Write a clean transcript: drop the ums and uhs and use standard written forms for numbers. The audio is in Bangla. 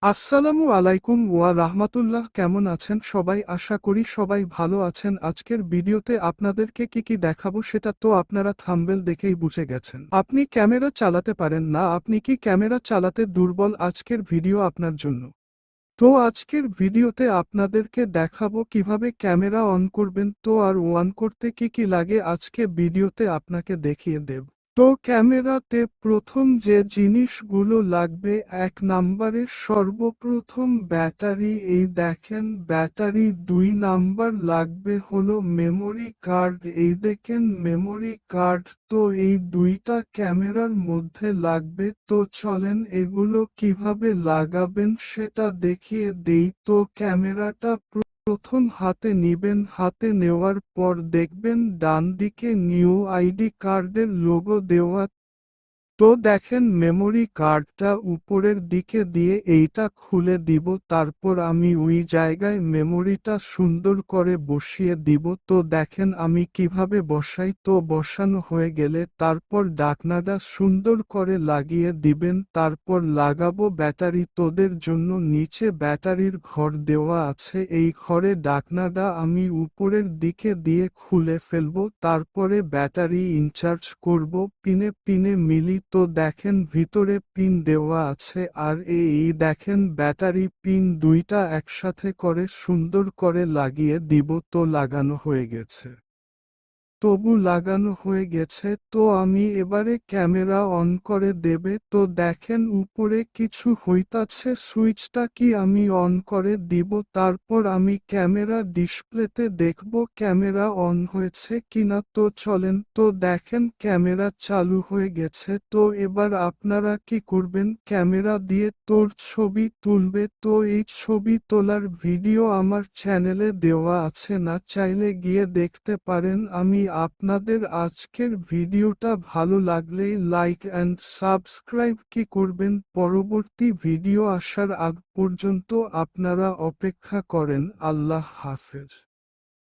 আসসালামু আলাইকুম ওয়া রাহমাতুল্লাহ। কেমন আছেন সবাই? আশা করি সবাই ভালো আছেন। আজকের ভিডিওতে আপনাদেরকে কি দেখাবো সেটা তো আপনারা থাম্বনেল দেখেই বুঝে গেছেন। আপনি ক্যামেরা চালাতে পারেন না, আপনি কি ক্যামেরা চালাতে দুর্বল? আজকের ভিডিও আপনার জন্য। তো আজকের ভিডিওতে আপনাদেরকে দেখাবো কিভাবে ক্যামেরা অন করবেন। তো আর অন করতে কি লাগে আজকে ভিডিওতে আপনাকে দেখিয়ে দেব। তো ক্যামেরাতে প্রথম যে জিনিসগুলো লাগবে, এক নম্বরে সর্বপ্রথম ব্যাটারি। এই দেখেন ব্যাটারি। 2 নাম্বার লাগবে হলো মেমোরি কার্ড। এই দেখেন মেমোরি কার্ড। তো এই দুইটা ক্যামেরার মধ্যে লাগবে। তো চলেন এগুলো কিভাবে লাগাবেন সেটা দেখিয়ে দেই। তো ক্যামেরাটা প্রথম হাতে নিবেন, হাতে নেওয়ার পর দেখবেন ডান দিকে নিউ আইডি কার্ডের লোগো দেওয়া। তো দেখেন মেমোরি কার্ডটা উপরের দিকে দিয়ে এইটা খুলে দিব, তারপর আমি ওই জায়গায় মেমোরিটা সুন্দর করে বসিয়ে দিব। তো দেখেন আমি কিভাবে বসাই। তো বসানো হয়ে গেলে তারপর ঢাকনাটা সুন্দর করে লাগিয়ে দিবেন, তারপর লাগাবো ব্যাটারি। তোদের জন্য নিচে ব্যাটারির ঘর দেওয়া আছে, এই ঘরে ঢাকনাটা আমি উপরের দিকে দিয়ে খুলে ফেলবো, তারপরে ব্যাটারি ইনচার্জ করব। পিনে পিনে মিলি। তো দেখেন ভিতরে পিন দেওয়া আছে, আর এই দেখেন ব্যাটারি পিন দুইটা একসাথে করে সুন্দর করে লাগিয়ে দিব। তো লাগানো হয়ে গেছে। তবু লাগানো হয়ে গেছে। তো আমি এবারে ক্যামেরা অন করে দেবে। তো দেখেন উপরে কিছু হইতাছে, সুইচটা কি আমি অন করে দিব, তারপর আমি ক্যামেরা ডিসপ্লেতে দেখব ক্যামেরা অন হয়েছে কিনা। তো চলেন। তো দেখেন ক্যামেরা চালু হয়ে গেছে। তো এবার আপনারা কি করবেন, ক্যামেরা দিয়ে তোর ছবি তুলবে। তো এই ছবি তোলার ভিডিও আমার চ্যানেলে দেওয়া আছে, না চাইলে গিয়ে দেখতে পারেন। আমি আপনাদের আজকের ভিডিওটা ভালো লাগলেই লাইক অ্যান্ড সাবস্ক্রাইব কি করবেন। পরবর্তী ভিডিও আসার আগ পর্যন্ত আপনারা অপেক্ষা করেন। আল্লাহ হাফেজ।